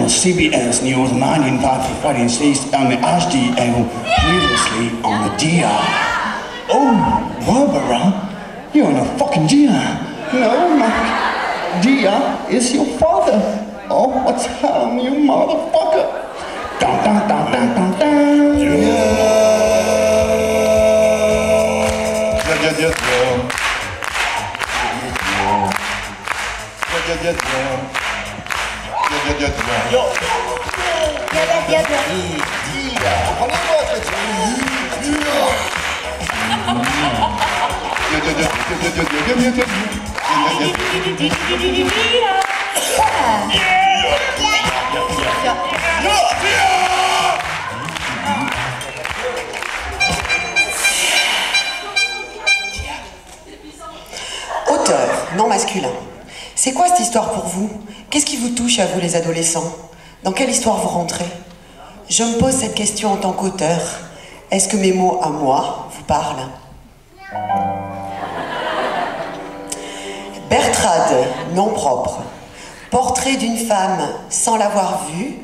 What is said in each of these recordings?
on CBS News 19 for Friday and Saturday on the HD and previously on the Dia. Oh, Barbara, you're on a fucking Dia. No, my Dia is your father. Oh, what's happening, you motherfucker? Dun, dun, dun, dun, dun, dun. Auteur, non masculin. C'est quoi cette histoire pour vous? Qu'est-ce qui vous touche à vous les adolescents? Dans quelle histoire vous rentrez? Je me pose cette question en tant qu'auteur. Est-ce que mes mots à moi vous parlent? Bertrade, nom propre. Portrait d'une femme sans l'avoir vue.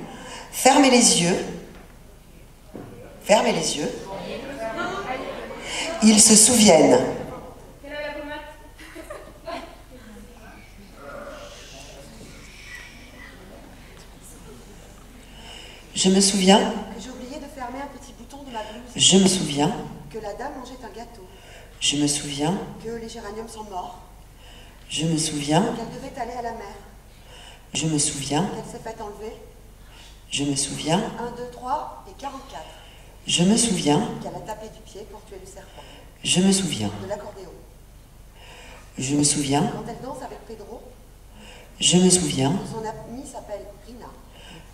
Fermez les yeux. Fermez les yeux. Ils se souviennent. Je me souviens que j'ai oublié de fermer un petit bouton de ma blouse. Je me souviens Que la dame mangeait un gâteau. Je me souviens Que les géraniums sont morts. Je me souviens Qu'elle devait aller à la mer. Je me souviens Qu'elle s'est fait enlever. Je me souviens 1, 2, 3 et 44. Je me souviens Qu'elle a tapé du pied pour tuer le serpent. Je me souviens De l'accordéon. Je me souviens Quand elle danse avec Pedro. Je me souviens Son amie s'appelle Rina.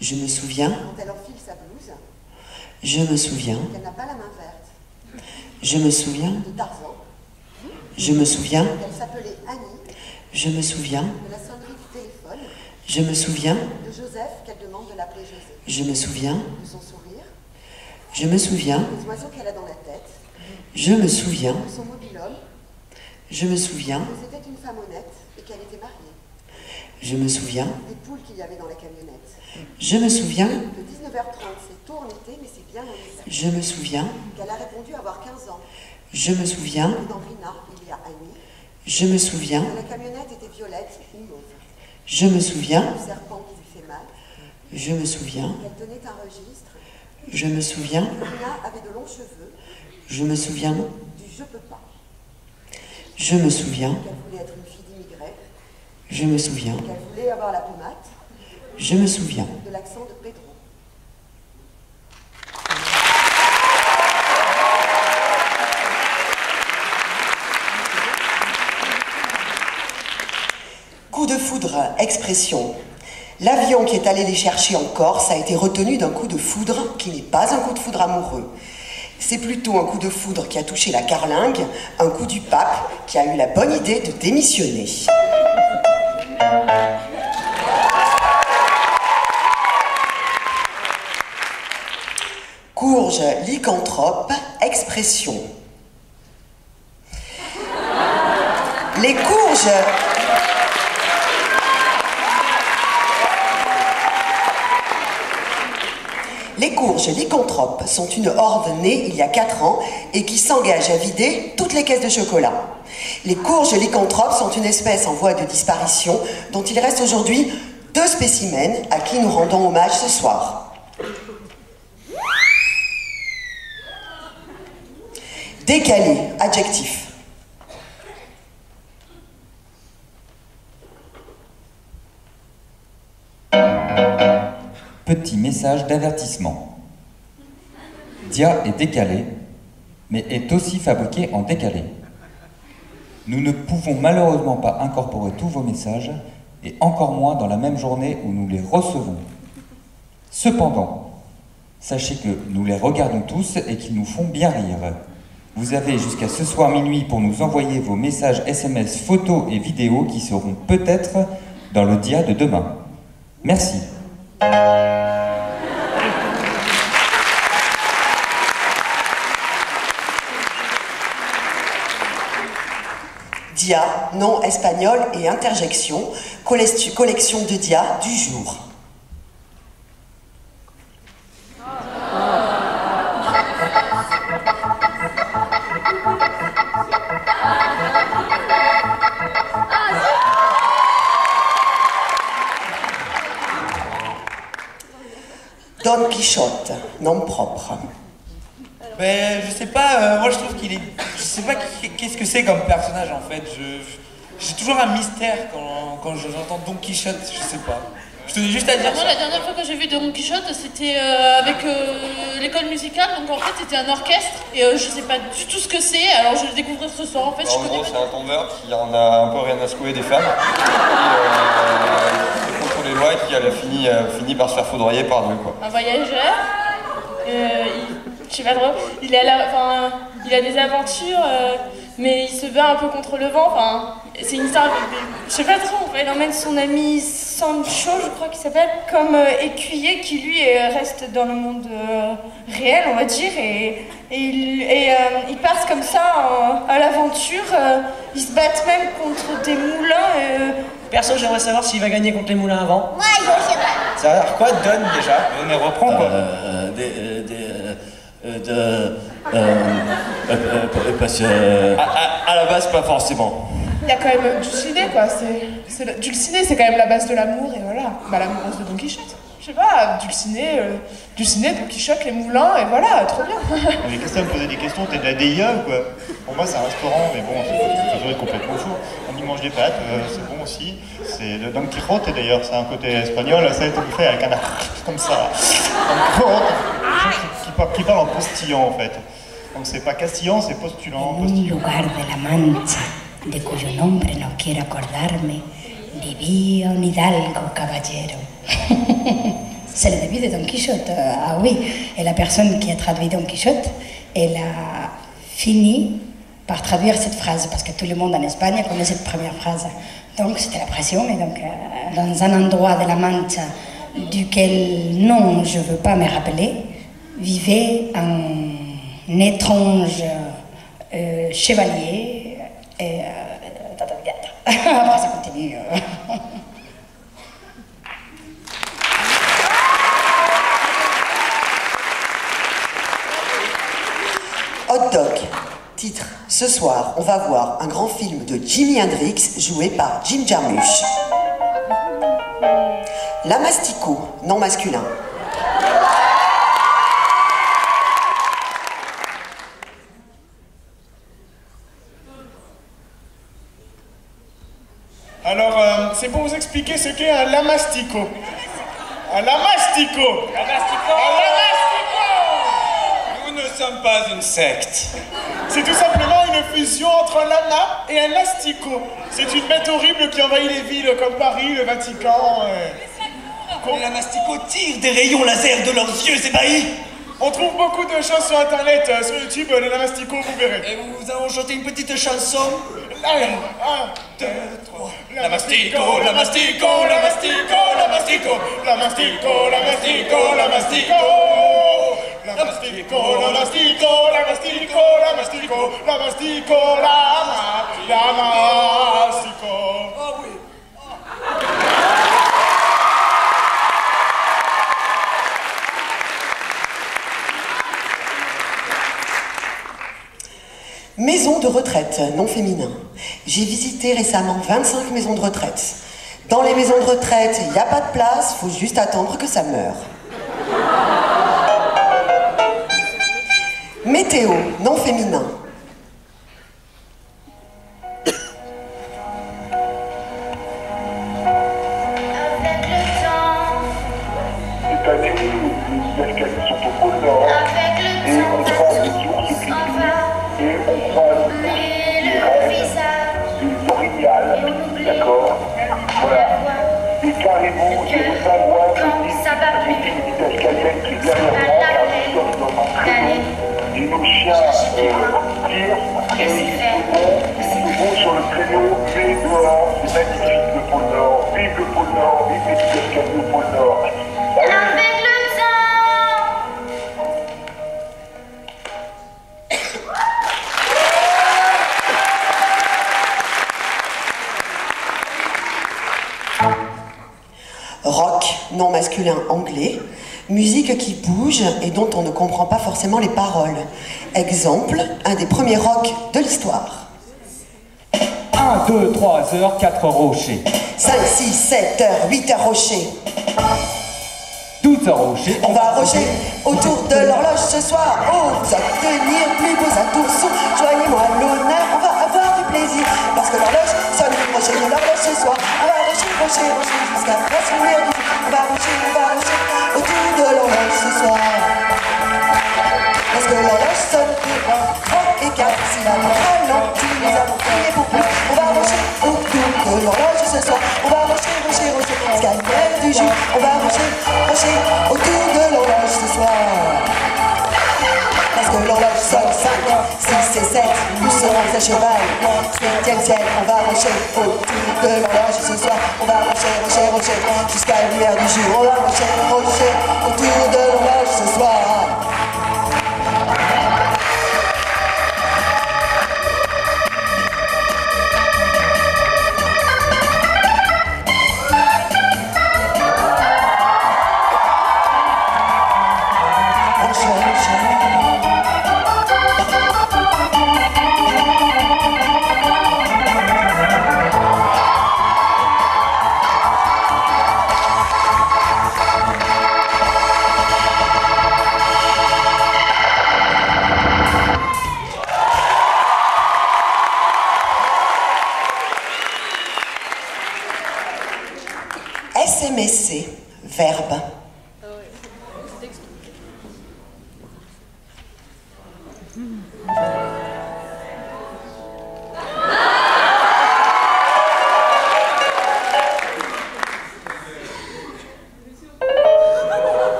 Je me souviens Quand elle enfile sa blouse. Je me souviens Qu'elle n'a pas la main verte. Je me souviens De Tarzan. Je me souviens Qu'elle s'appelait Annie. Je me souviens De la sonnerie du téléphone. Je me souviens De Joseph qu'elle demande de l'appeler José. Je me souviens De son sourire. Je me souviens Des oiseaux qu'elle a dans la tête. Je me souviens De son mobil-homme. Je me souviens Que c'était une femme honnête et qu'elle était mariée. Je me souviens Des poules qu'il y avait dans la camionnette. Je me souviens De 19h30, c'est tôt en été, mais c'est bien en hiver. Je me souviens Qu'elle a répondu avoir 15 ans. Je me souviens Et dans Rina, il y a Annie. Je me souviens Que la camionnette était violette ou mauve. Je me souviens Le serpent qui lui fait mal. Je me souviens Qu'elle tenait un registre. Je me souviens Que Rina avait de longs cheveux. Je me souviens Du je peux pas. Je me souviens Qu'elle voulait être une fille d'immigrés. Je me souviens Qu'elle voulait avoir la pommade. Je me souviens De l'accent de Pedro. Coup de foudre, expression. L'avion qui est allé les chercher en Corse a été retenu d'un coup de foudre qui n'est pas un coup de foudre amoureux. C'est plutôt un coup de foudre qui a touché la carlingue, un coup du pape qui a eu la bonne idée de démissionner. Courge, lycanthrope, expression. Les courges... Les courges lycanthropes sont une horde née il y a 4 ans et qui s'engage à vider toutes les caisses de chocolat. Les courges lycanthropes sont une espèce en voie de disparition dont il reste aujourd'hui 2 spécimens à qui nous rendons hommage ce soir. Décalé, adjectif. Petit message d'avertissement. Dia est décalé, mais est aussi fabriqué en décalé. Nous ne pouvons malheureusement pas incorporer tous vos messages, et encore moins dans la même journée où nous les recevons. Cependant, sachez que nous les regardons tous et qu'ils nous font bien rire. Vous avez jusqu'à ce soir minuit pour nous envoyer vos messages SMS, photos et vidéos qui seront peut-être dans le Dia de demain. Merci. Dia, nom espagnol et interjection, collection de dia du jour. Don Quichotte, nom propre. Ben, je sais pas, moi je trouve qu'il est... Je sais pas qu'est-ce que c'est comme personnage en fait. J'ai toujours un mystère quand j'entends Don Quichotte, je sais pas. Je tenais juste à dire Moi, ça. la dernière fois que j'ai vu Don Quichotte, c'était avec l'école musicale, donc en fait c'était un orchestre, et je sais pas du tout ce que c'est, alors je vais le découvrir ce soir, en fait je En connais gros, pas. c'est un tombeur qui en a un peu rien à secouer des femmes, qui contre les lois et qui finit par se faire foudroyer par deux, quoi. Un voyageur, je sais pas trop, il a des aventures, mais il se bat un peu contre le vent, enfin, c'est une histoire, je sais pas trop, en fait. Il emmène son ami Sancho, je crois qu'il s'appelle, comme écuyer qui lui reste dans le monde réel, on va dire, et ils partent comme ça à l'aventure, ils se battent même contre des moulins. Perso, j'aimerais savoir s'il va gagner contre les moulins à vent. Moi, je sais pas. Ça a l'air quoi, Don, déjà? On est reprend quoi. Parce que... À la base, pas forcément. Il y a quand même Dulcinée, quoi. Dulcinée, c'est quand même la base de l'amour, et voilà. Bah, l'amoureuse de Don Quichotte. Je sais pas, Dulcinée, Don Quichotte, les moulins, et voilà, trop bien. Mais qu'est-ce que ça me poser des questions? T'es de la DIA ou quoi? Pour moi, c'est un restaurant, mais bon, ça doit être complètement fou. On y mange des pâtes, c'est bon aussi. C'est le Don Quijote, d'ailleurs, c'est un côté espagnol, ça a été fait avec un comme ça. Don Quijote, qui parle en postillant, en fait. Donc c'est pas castillan, c'est postulant. En un lugar de la Mancha, de cuyo nombre no quiero acordarme, vivía un hidalgo caballero. C'est le début de Don Quichotte, ah oui. Et la personne qui a traduit Don Quichotte, elle a fini par traduire cette phrase, parce que tout le monde en Espagne connaît cette première phrase. Donc c'était la pression, et donc dans un endroit de la Mancha duquel nom je ne veux pas me rappeler, vivait un étrange chevalier. Et après ça continue. Hot Dog. Titre. Ce soir, on va voir un grand film de Jimi Hendrix joué par Jim Jarmusch. La Mastico, nom masculin. Alors, c'est pour vous expliquer ce qu'est un lamastico. Un lamastico. Lamastico. Un lamastico. Nous ne sommes pas une secte. C'est tout simplement une fusion entre un lama et un astico. C'est une bête horrible qui envahit les villes comme Paris, le Vatican. Les lamasticots tirent des rayons laser de leurs yeux ébahis. On trouve beaucoup de choses sur internet, sur YouTube, les lamasticots, vous verrez. Et nous allons chanter une petite chanson. 1, 2, 3. Lamastico, lamastico, lamastico, lamastico, lamastico, lamastico, lamastico. Lamastico, lamastico, lamastico, lamastico, lamastico, lamastico. Ah oui. Maison de retraite, non féminin. J'ai visité récemment 25 maisons de retraite. Dans les maisons de retraite, il n'y a pas de place, faut juste attendre que ça meure. Météo, non féminin. Cette année, les escaliers sont au pôle Nord et on croise les ours qui et on croise les rêves, les orignales, d'accord? Voilà. Et carrément, je vous envoie des escaliers qui derrière moi, nous sommes entrés et nos chiens tirent et ils vont sur le créneau, mais dehors, c'est magnifique le pôle Nord, vive le pôle Nord, vive les petits escaliers au pôle Nord. Avec le Rock, nom masculin anglais. Musique qui bouge et dont on ne comprend pas forcément les paroles. Exemple, un des premiers rocks de l'histoire. 1, 2, 3 heures, 4 rochers. 5, 6, 7 heures, 8 heures rochers. 12 s'arrocher. On va rocher autour de l'horloge ce soir. Oh, vous obtenir plus beaux atours. Joignez-moi à l'honneur, on va avoir du plaisir. Parce que l'horloge sonne, rocher l'horloge ce soir. On va rocher jusqu'à presque l'heure du jour. On va rocher autour de l'horloge ce soir. Parce que l'horloge sonne 2, 1, 3 et 4. Si la montre ralentit, nous allons crier pour plus. On va rocher autour de l'horloge ce soir. On va rocher jusqu'à l'heure du jour. On va rocher autour de l'horloge ce soir. Parce que l'horloge sonne 5, 6 et 7. Nous serons à cheval. 7e ciel, on va rocher autour de l'horloge ce soir. On va rocher jusqu'à la lumière du jour. On va rocher autour de l'horloge ce soir. SMSC, verbe.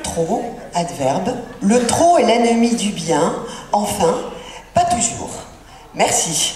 Trop, adverbe. Le trop est l'ennemi du bien. Enfin, pas toujours. Merci.